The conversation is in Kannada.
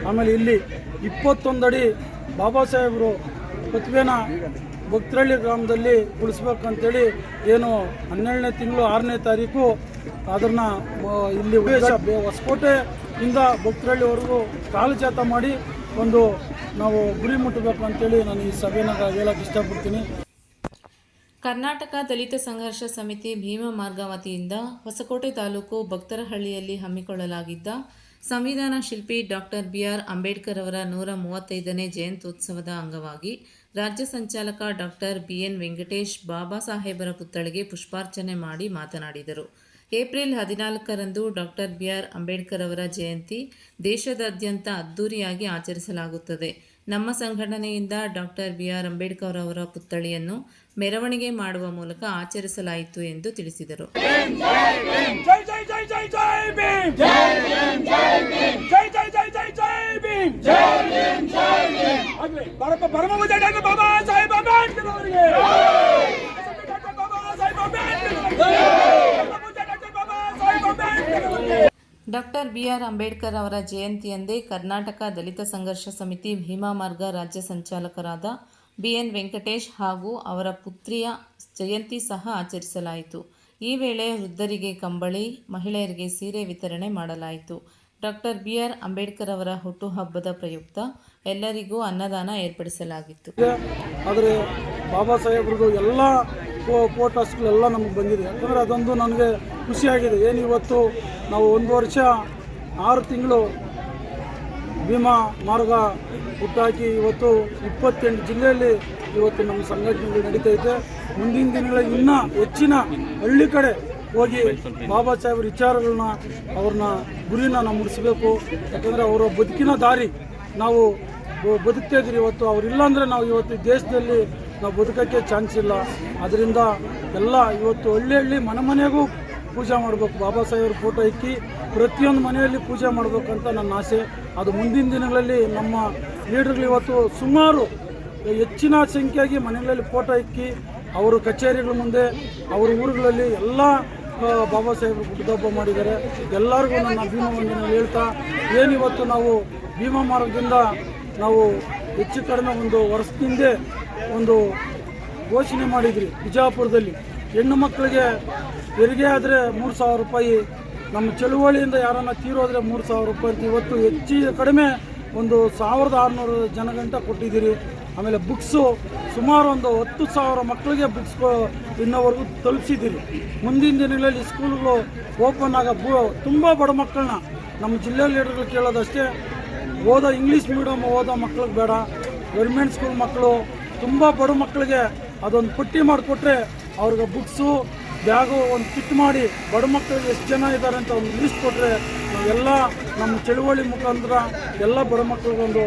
ಆಮೇಲೆ ಇಲ್ಲಿ 21 ಅಡಿ ಬಾಬಾ ಸಾಹೇಬರು ಪ್ರತಿಭೆನ ಭಕ್ತರಳ್ಳಿ ಗ್ರಾಮದಲ್ಲಿ ಉಳಿಸ್ಬೇಕಂತೇಳಿ ಏನು 12ನೇ ತಿಂಗಳು 6ನೇ ತಾರೀಕು ಅದನ್ನು ಇಲ್ಲಿ ಹೊಸಕೋಟೆಯಿಂದ ಭಕ್ತರಳ್ಳಿವರೆಗೂ ಕಾಲುಜಾತ ಮಾಡಿ ಒಂದು ನಾವು ಗುರಿ ಮುಟ್ಟಬೇಕು ಅಂತೇಳಿ ನಾನು ಈ ಸಭೆನ ಹೇಳಕ್ಕೆ ಇಷ್ಟಪಡ್ತೀನಿ. ಕರ್ನಾಟಕ ದಲಿತ ಸಂಘರ್ಷ ಸಮಿತಿ ಭೀಮಾ ಮಾರ್ಗ ವತಿಯಿಂದ ಹೊಸಕೋಟೆ ತಾಲೂಕು ಭಕ್ತರಹಳ್ಳಿಯಲ್ಲಿ ಹಮ್ಮಿಕೊಳ್ಳಲಾಗಿದ್ದ ಸಂವಿಧಾನ ಶಿಲ್ಪಿ ಡಾಕ್ಟರ್ BR ಅಂಬೇಡ್ಕರ್ ಅವರ 135ನೇ ಜಯಂತ್ಯೋತ್ಸವದ ಅಂಗವಾಗಿ ರಾಜ್ಯ ಸಂಚಾಲಕ ಡಾಕ್ಟರ್ BN ವೆಂಕಟೇಶ್ ಬಾಬಾ ಸಾಹೇಬರ ಪುತ್ಥಳಿಗೆ ಪುಷ್ಪಾರ್ಚನೆ ಮಾಡಿ ಮಾತನಾಡಿದರು. ಏಪ್ರಿಲ್ 14ರಂದು ಡಾಕ್ಟರ್ BR ಅಂಬೇಡ್ಕರ್ ಅವರ ಜಯಂತಿ ದೇಶದಾದ್ಯಂತ ಅದ್ದೂರಿಯಾಗಿ ಆಚರಿಸಲಾಗುತ್ತದೆ. ನಮ್ಮ ಸಂಘಟನೆಯಿಂದ ಡಾಕ್ಟರ್ BR ಅಂಬೇಡ್ಕರ್ ಅವರ ಪುತ್ಥಳಿಯನ್ನು ಮೆರವಣಿಗೆ ಮಾಡುವ ಮೂಲಕ ಆಚರಿಸಲಾಯಿತು ಎಂದು ತಿಳಿಸಿದರು. ಡಾಕ್ಟರ್ BR ಅಂಬೇಡ್ಕರ್ ಅವರ ಜಯಂತಿಯಂದೇ ಕರ್ನಾಟಕ ದಲಿತ ಸಂಘರ್ಷ ಸಮಿತಿ ಭೀಮಾ ಮಾರ್ಗ ರಾಜ್ಯ ಸಂಚಾಲಕರಾದ BN ವೆಂಕಟೇಶ್ ಹಾಗೂ ಅವರ ಪುತ್ರಿಯ ಜಯಂತಿ ಸಹ ಆಚರಿಸಲಾಯಿತು. ಈ ವೇಳೆ ವೃದ್ಧರಿಗೆ ಕಂಬಳಿ, ಮಹಿಳೆಯರಿಗೆ ಸೀರೆ ವಿತರಣೆ ಮಾಡಲಾಯಿತು. ಡಾಕ್ಟರ್ BR ಅಂಬೇಡ್ಕರ್ ಅವರ ಹುಟ್ಟುಹಬ್ಬದ ಪ್ರಯುಕ್ತ ಎಲ್ಲರಿಗೂ ಅನ್ನದಾನ ಏರ್ಪಡಿಸಲಾಗಿತ್ತು. ಆದರೆ ಬಾಬಾ ಸಾಹೇಬ್ರದ್ದು ಎಲ್ಲ ಫೋಟೋಸ್ಗಳೆಲ್ಲ ನಮಗೆ ಬಂದಿದೆ. ಯಾಕಂದರೆ ಅದೊಂದು ನನಗೆ ಖುಷಿಯಾಗಿದೆ. ಏನು ಇವತ್ತು ನಾವು 1 ವರ್ಷ 6 ತಿಂಗಳು ಭೀಮಾ ಮಾರ್ಗ ಹುಟ್ಟಾಕಿ ಇವತ್ತು 28 ಜಿಲ್ಲೆಯಲ್ಲಿ ಇವತ್ತು ನಮ್ಮ ಸಂಘಟನೆಗಳು ನಡೀತೈತೆ. ಮುಂದಿನ ದಿನಗಳಲ್ಲಿ ಇನ್ನೂ ಹೆಚ್ಚಿನ ಹಳ್ಳಿ ಕಡೆ ಹೋಗಿ ಬಾಬಾ ಸಾಹೇಬ್ರ ವಿಚಾರಗಳನ್ನ ಅವ್ರನ್ನ ಗುರಿನ ನಾವು ಮುಡಿಸ್ಬೇಕು. ಯಾಕಂದರೆ ಅವರ ಬದುಕಿನ ದಾರಿ ನಾವು ಬದುಕ್ತಾ ಇದ್ದೀರಿ. ಇವತ್ತು ಅವರಿಲ್ಲ ಅಂದರೆ ನಾವು ಇವತ್ತು ದೇಶದಲ್ಲಿ ನಾವು ಬದುಕೋಕ್ಕೆ ಚಾನ್ಸ್ ಇಲ್ಲ. ಅದರಿಂದ ಎಲ್ಲ ಇವತ್ತು ಹಳ್ಳಿ ಮನೆಗೂ ಪೂಜೆ ಮಾಡಬೇಕು. ಬಾಬಾ ಸಾಹೇಬ್ರ ಫೋಟೋ ಇಕ್ಕಿ ಪ್ರತಿಯೊಂದು ಮನೆಯಲ್ಲಿ ಪೂಜೆ ಮಾಡಬೇಕಂತ ನನ್ನ ಆಸೆ. ಅದು ಮುಂದಿನ ದಿನಗಳಲ್ಲಿ ನಮ್ಮ ಲೀಡರ್ಗಳು ಇವತ್ತು ಸುಮಾರು ಹೆಚ್ಚಿನ ಸಂಖ್ಯೆಯಾಗಿ ಮನೆಗಳಲ್ಲಿ ಫೋಟೋ ಇಕ್ಕಿ ಅವರು ಕಚೇರಿಗಳ ಮುಂದೆ ಅವ್ರ ಊರುಗಳಲ್ಲಿ ಎಲ್ಲ ಬಾಬಾ ಸಾಹೇಬ್ರು ಹುಟ್ಟುಹಬ್ಬ ಮಾಡಿದ್ದಾರೆ. ಎಲ್ಲರಿಗೂ ನನ್ನ ಅಭಿನಂದನೆ ಹೇಳ್ತಾ, ಏನಿವತ್ತು ನಾವು ಭೀಮಾ ಮಾರ್ಗದಿಂದ ನಾವು ಹೆಚ್ಚು ಕಡಿಮೆ 1 ವರ್ಷದಿಂದ ಒಂದು ಘೋಷಣೆ ಮಾಡಿದ್ರಿ. ಬಿಜಾಪುರದಲ್ಲಿ ಹೆಣ್ಣು ಮಕ್ಕಳಿಗೆ ಹೆರಿಗೆ ಆದರೆ 3,000 ರೂಪಾಯಿ, ನಮ್ಮ ಚಳುವಳಿಯಿಂದ ಯಾರನ್ನ ತೀರೋದ್ರೆ 3,000 ರೂಪಾಯಿ ಅಂತ ಇವತ್ತು ಹೆಚ್ಚು ಕಡಿಮೆ 1,600 ಜನಗಂಟ ಕೊಟ್ಟಿದ್ದೀರಿ. ಆಮೇಲೆ ಬುಕ್ಸು ಸುಮಾರು 10,000 ಮಕ್ಕಳಿಗೆ ಬುಕ್ಸ್ ಇನ್ನೋವರೆಗೂ ತಲುಪಿಸಿದ್ದೀರಿ. ಮುಂದಿನ ದಿನಗಳಲ್ಲಿ ಸ್ಕೂಲ್ಗಳು ಓಪನ್ ತುಂಬ ಬಡ ಮಕ್ಕಳನ್ನ ನಮ್ಮ ಜಿಲ್ಲೆ ಲೀಡರ್ಗಳು ಕೇಳೋದಷ್ಟೇ, ಇಂಗ್ಲೀಷ್ ಮೀಡಿಯಮ್ ಓದೋ ಮಕ್ಳಿಗೆ ಬೇಡ, ಗೌರ್ಮೆಂಟ್ ಸ್ಕೂಲ್ ಮಕ್ಕಳು ತುಂಬ ಬಡ ಮಕ್ಕಳಿಗೆ ಅದೊಂದು ಪಟ್ಟಿ ಮಾಡಿಕೊಟ್ರೆ ಅವ್ರಿಗೆ ಬುಕ್ಸು ಬ್ಯಾಗು ಒಂದು ಕಿಟ್ ಮಾಡಿ ಬಡ ಮಕ್ಕಳಿಗೆ ಎಷ್ಟು ಜನ ಇದ್ದಾರೆ ಅಂತ ಒಂದು ಲಿಸ್ಟ್ ಕೊಟ್ಟರೆ ನಾವೆಲ್ಲ ನಮ್ಮ ಚಳುವಳಿ ಮುಖಾಂತರ ಎಲ್ಲ ಬಡ ಮಕ್ಕಳಿಗೊಂದು